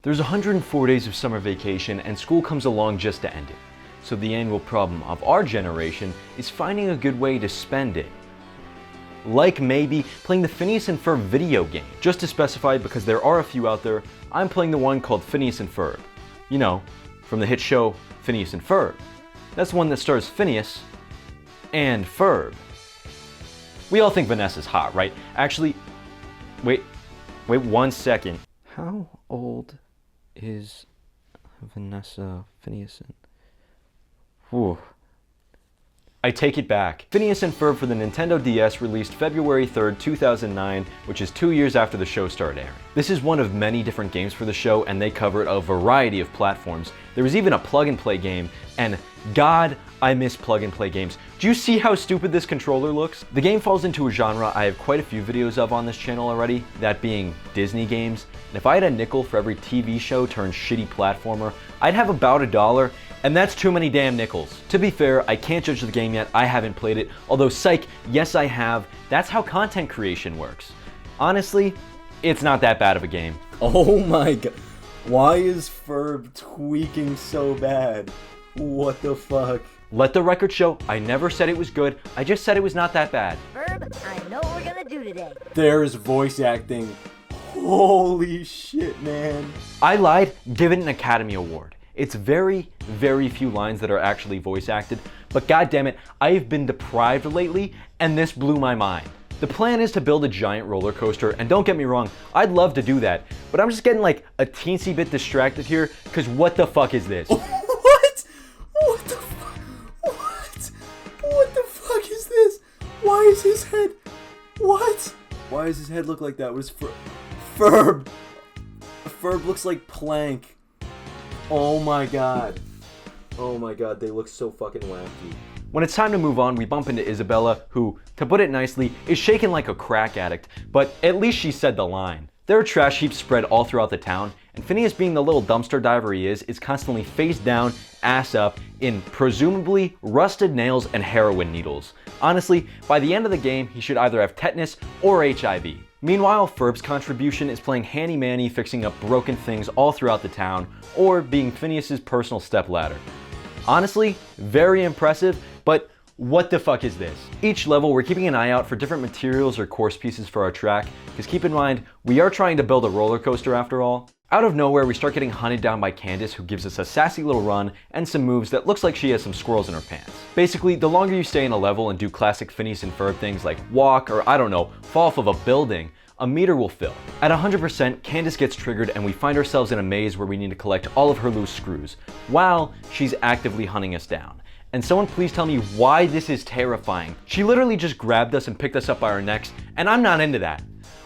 There's 104 days of summer vacation and school comes along just to end it. So the annual problem of our generation is finding a good way to spend it. Like maybe playing the Phineas and Ferb video game. Just to specify, because there are a few out there, I'm playing the one called Phineas and Ferb. You know, from the hit show Phineas and Ferb. That's the one that stars Phineas and Ferb. We all think Vanessa's hot, right? Actually, wait 1 second. How old is Vanessa Phineas and... Whew. I take it back. Phineas and Ferb for the Nintendo DS released February 3rd, 2009, which is 2 years after the show started airing. This is one of many different games for the show, and they covered a variety of platforms. There was even a plug-and-play game, and God, I miss plug-and-play games. Do you see how stupid this controller looks? The game falls into a genre I have quite a few videos of on this channel already, that being Disney games. And if I had a nickel for every TV show turned shitty platformer, I'd have about $1, and that's too many damn nickels. To be fair, I can't judge the game yet, I haven't played it, although psych, yes I have. That's how content creation works. Honestly, it's not that bad of a game. Oh my god. Why is Ferb tweaking so bad? What the fuck? Let the record show, I never said it was good, I just said it was not that bad. Ferb, I know what we're gonna do today. There's voice acting. Holy shit, man. I lied, give it an Academy Award. It's very, very few lines that are actually voice acted, but goddammit, I have been deprived lately, and this blew my mind. The plan is to build a giant roller coaster, and don't get me wrong, I'd love to do that, but I'm just getting like a teensy bit distracted here, cause what the fuck is this? What? What the fuck? What? What the fuck is this? Why is his head? What? Why does his head look like that? What is Ferb? Ferb looks like Plank. Oh my god. Oh my god, they look so fucking wacky. When it's time to move on, we bump into Isabella, who, to put it nicely, is shaken like a crack addict, but at least she said the line. There are trash heaps spread all throughout the town, and Phineas, being the little dumpster diver he is constantly face down, ass up, in presumably rusted nails and heroin needles. Honestly, by the end of the game, he should either have tetanus or HIV. Meanwhile, Ferb's contribution is playing handy-manny fixing up broken things all throughout the town, or being Phineas's personal stepladder. Honestly, very impressive, but what the fuck is this? Each level, we're keeping an eye out for different materials or course pieces for our track, because keep in mind, we are trying to build a roller coaster after all. Out of nowhere, we start getting hunted down by Candace, who gives us a sassy little run and some moves that looks like she has some squirrels in her pants. Basically, the longer you stay in a level and do classic Phineas and Ferb things like walk or, I don't know, fall off of a building, a meter will fill. At 100%, Candace gets triggered and we find ourselves in a maze where we need to collect all of her loose screws, while she's actively hunting us down. And someone please tell me why this is terrifying. She literally just grabbed us and picked us up by our necks, and I'm not into that.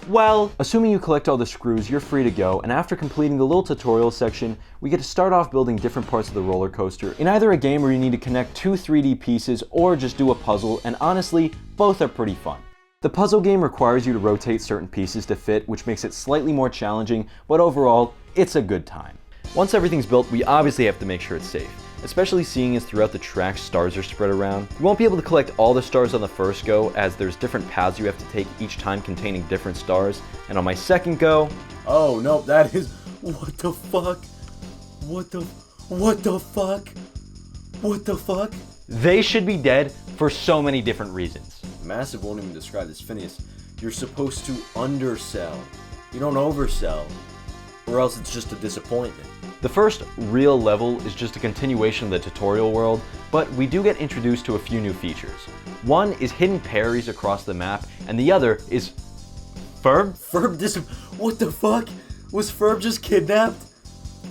Well, assuming you collect all the screws, you're free to go, and after completing the little tutorial section, we get to start off building different parts of the roller coaster in either a game where you need to connect 2 3D pieces or just do a puzzle, and honestly, both are pretty fun. The puzzle game requires you to rotate certain pieces to fit, which makes it slightly more challenging, but overall, it's a good time. Once everything's built, we obviously have to make sure it's safe, especially seeing as throughout the track stars are spread around. You won't be able to collect all the stars on the first go, as there's different paths you have to take each time containing different stars, and on my second go... Oh no, that is... What the fuck? What the fuck? What the fuck? They should be dead for so many different reasons. Massive won't even describe this, Phineas. You're supposed to undersell. You don't oversell. Or else it's just a disappointment. The first real level is just a continuation of the tutorial world, but we do get introduced to a few new features. One is hidden parries across the map, and the other is... Ferb? What the fuck? Was Ferb just kidnapped?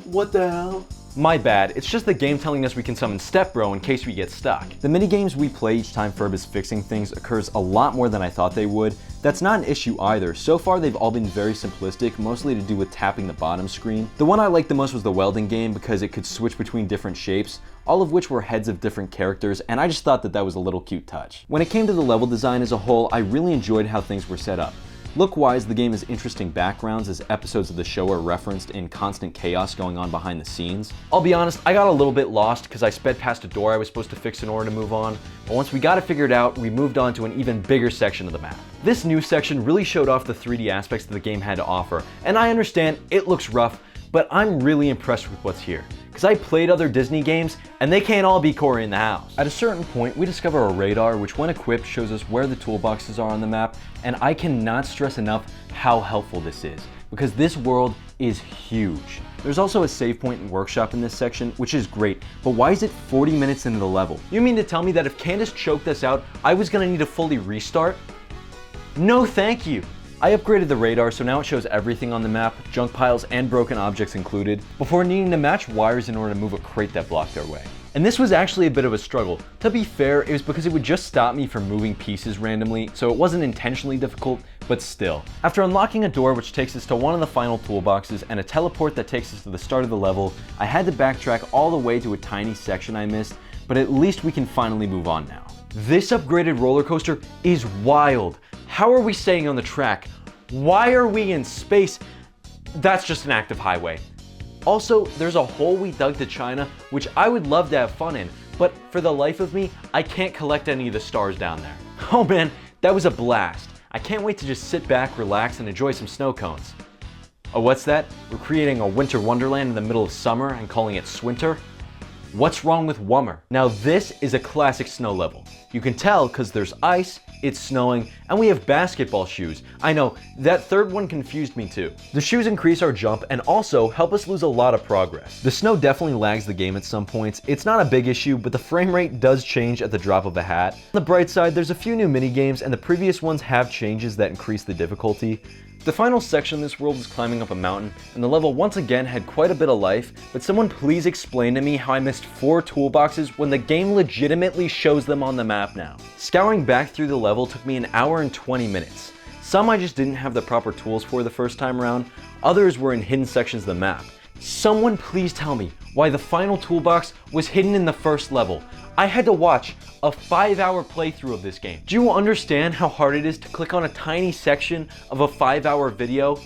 What the hell? My bad, it's just the game telling us we can summon Step Bro in case we get stuck. The minigames we play each time Ferb is fixing things occurs a lot more than I thought they would. That's not an issue either. So far they've all been very simplistic, mostly to do with tapping the bottom screen. The one I liked the most was the welding game because it could switch between different shapes, all of which were heads of different characters, and I just thought that that was a little cute touch. When it came to the level design as a whole, I really enjoyed how things were set up. Look-wise, the game has interesting backgrounds as episodes of the show are referenced in constant chaos going on behind the scenes. I'll be honest, I got a little bit lost because I sped past a door I was supposed to fix in order to move on, but once we got it figured out, we moved on to an even bigger section of the map. This new section really showed off the 3D aspects that the game had to offer, and I understand it looks rough, but I'm really impressed with what's here, because I played other Disney games and they can't all be Cory in the house. At a certain point, we discover a radar which when equipped shows us where the toolboxes are on the map, and I cannot stress enough how helpful this is, because this world is huge. There's also a save point and workshop in this section, which is great, but why is it 40 minutes into the level? You mean to tell me that if Candace choked us out, I was gonna need to fully restart? No thank you! I upgraded the radar so now it shows everything on the map, junk piles and broken objects included, before needing to match wires in order to move a crate that blocked our way. And this was actually a bit of a struggle. To be fair, it was because it would just stop me from moving pieces randomly, so it wasn't intentionally difficult, but still. After unlocking a door which takes us to one of the final toolboxes and a teleport that takes us to the start of the level, I had to backtrack all the way to a tiny section I missed, but at least we can finally move on now. This upgraded roller coaster is wild. How are we staying on the track? Why are we in space? That's just an active highway. Also, there's a hole we dug to China, which I would love to have fun in, but for the life of me, I can't collect any of the stars down there. Oh man, that was a blast. I can't wait to just sit back, relax, and enjoy some snow cones. Oh, what's that? We're creating a winter wonderland in the middle of summer and calling it Swinter? What's wrong with Wummer? Now this is a classic snow level. You can tell because there's ice, it's snowing, and we have basketball shoes. I know, that third one confused me too. The shoes increase our jump and also help us lose a lot of progress. The snow definitely lags the game at some points. It's not a big issue, but the frame rate does change at the drop of a hat. On the bright side, there's a few new mini games and the previous ones have changes that increase the difficulty. The final section of this world is climbing up a mountain, and the level once again had quite a bit of life, but someone please explain to me how I missed 4 toolboxes when the game legitimately shows them on the map now. Scouring back through the level took me an hour and 20 minutes. Some I just didn't have the proper tools for the first time around, others were in hidden sections of the map. Someone please tell me why the final toolbox was hidden in the first level. I had to watch a 5-hour playthrough of this game. Do you understand how hard it is to click on a tiny section of a 5-hour video?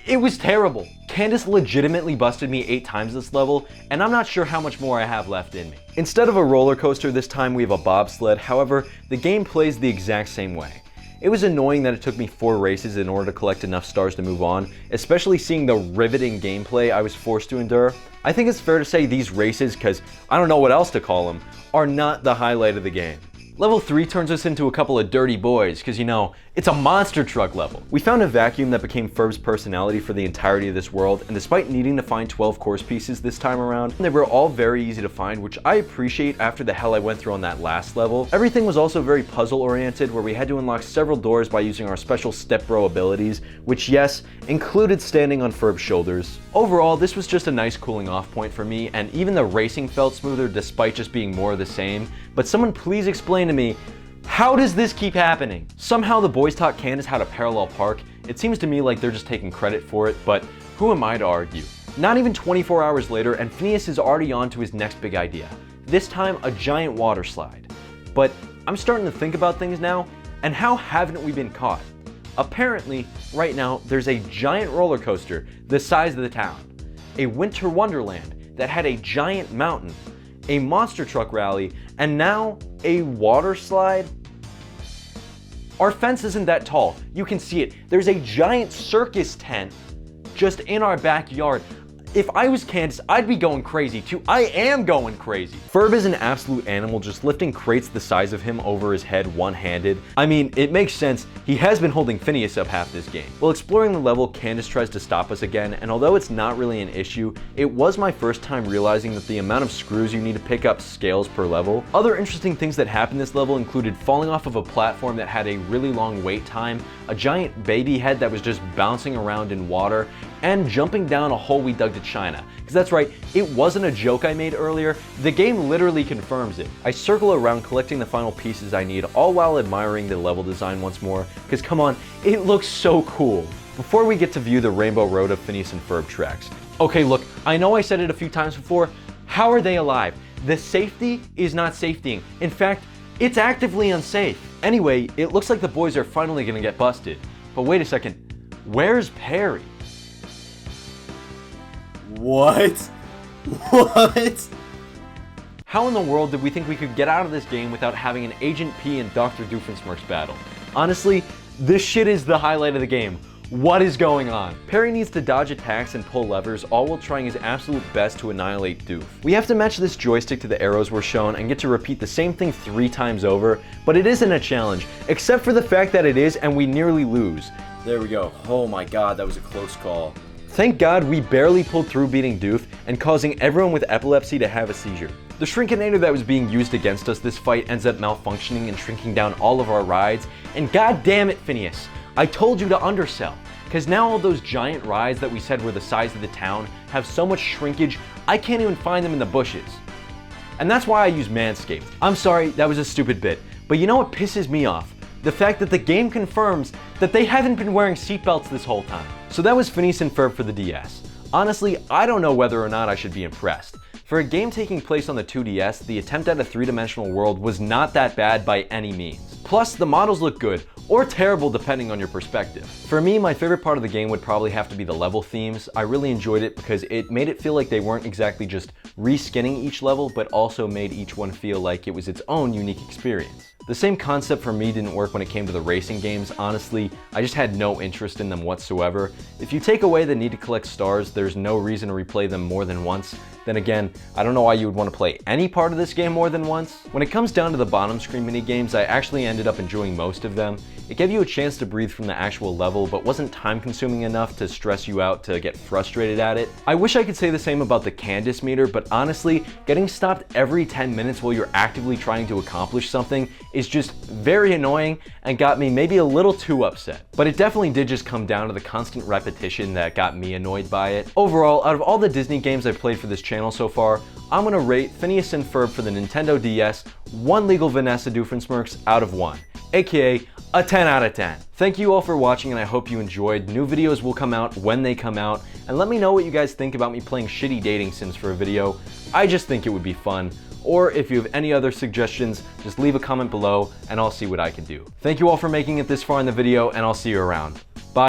It was terrible. Candace legitimately busted me 8 times this level, and I'm not sure how much more I have left in me. Instead of a roller coaster, this time we have a bobsled. However, the game plays the exact same way. It was annoying that it took me 4 races in order to collect enough stars to move on, especially seeing the riveting gameplay I was forced to endure. I think it's fair to say these races, because I don't know what else to call them, are not the highlight of the game. Level 3 turns us into a couple of dirty boys, because you know, it's a monster truck level. We found a vacuum that became Ferb's personality for the entirety of this world, and despite needing to find 12 course pieces this time around, they were all very easy to find, which I appreciate after the hell I went through on that last level. Everything was also very puzzle oriented, where we had to unlock several doors by using our special step bro abilities, which yes, included standing on Ferb's shoulders. Overall, this was just a nice cooling off point for me, and even the racing felt smoother despite just being more of the same. But someone please explain to me, how does this keep happening? Somehow the boys taught Candace how to parallel park. It seems to me like they're just taking credit for it, but who am I to argue? Not even 24 hours later, and Phineas is already on to his next big idea. This time, a giant water slide. But I'm starting to think about things now, and how haven't we been caught? Apparently, right now, there's a giant roller coaster the size of the town, a winter wonderland that had a giant mountain, a monster truck rally, and now a water slide? Our fence isn't that tall. You can see it. There's a giant circus tent just in our backyard. If I was Candace, I'd be going crazy too. I am going crazy. Ferb is an absolute animal, just lifting crates the size of him over his head one-handed. I mean, it makes sense. He has been holding Phineas up half this game. While exploring the level, Candace tries to stop us again, and although it's not really an issue, it was my first time realizing that the amount of screws you need to pick up scales per level. Other interesting things that happened this level included falling off of a platform that had a really long wait time, a giant baby head that was just bouncing around in water, and jumping down a hole we dug to China. Because that's right, it wasn't a joke I made earlier, the game literally confirms it. I circle around collecting the final pieces I need, all while admiring the level design once more, because come on, it looks so cool. Before we get to view the Rainbow Road of Phineas and Ferb tracks. Okay, look, I know I said it a few times before, how are they alive? The safety is not safetying. In fact, it's actively unsafe. Anyway, it looks like the boys are finally gonna get busted. But wait a second, where's Perry? What? What? How in the world did we think we could get out of this game without having an Agent P and Dr. Doofenshmirtz battle? Honestly, this shit is the highlight of the game. What is going on? Perry needs to dodge attacks and pull levers, all while trying his absolute best to annihilate Doof. We have to match this joystick to the arrows we're shown and get to repeat the same thing 3 times over, but it isn't a challenge, except for the fact that it is and we nearly lose. There we go. Oh my god, that was a close call. Thank God we barely pulled through beating Doof and causing everyone with epilepsy to have a seizure. The Shrinkinator that was being used against us this fight ends up malfunctioning and shrinking down all of our rides, and god damn it, Phineas, I told you to undersell. Cause now all those giant rides that we said were the size of the town have so much shrinkage, I can't even find them in the bushes. And that's why I use Manscaped. I'm sorry, that was a stupid bit, but you know what pisses me off? The fact that the game confirms that they haven't been wearing seatbelts this whole time. So that was Phineas and Ferb for the DS. Honestly, I don't know whether or not I should be impressed. For a game taking place on the 2DS, the attempt at a 3-dimensional world was not that bad by any means. Plus, the models look good, or terrible depending on your perspective. For me, my favorite part of the game would probably have to be the level themes. I really enjoyed it because it made it feel like they weren't exactly just reskinning each level, but also made each one feel like it was its own unique experience. The same concept for me didn't work when it came to the racing games. Honestly, I just had no interest in them whatsoever. If you take away the need to collect stars, there's no reason to replay them more than once. Then again, I don't know why you would want to play any part of this game more than once. When it comes down to the bottom screen mini games, I actually ended up enjoying most of them. It gave you a chance to breathe from the actual level, but wasn't time consuming enough to stress you out to get frustrated at it. I wish I could say the same about the Candace meter, but honestly, getting stopped every 10 minutes while you're actively trying to accomplish something is just very annoying and got me maybe a little too upset. But it definitely did just come down to the constant repetition that got me annoyed by it. Overall, out of all the Disney games I've played for this channel so far, I'm gonna rate Phineas and Ferb for the Nintendo DS 1 legal Vanessa Doofenshmirtz out of 1, aka a 10 out of 10. Thank you all for watching and I hope you enjoyed. New videos will come out when they come out, and let me know what you guys think about me playing shitty dating sims for a video. I just think it would be fun. Or if you have any other suggestions, just leave a comment below and I'll see what I can do. Thank you all for making it this far in the video, and I'll see you around.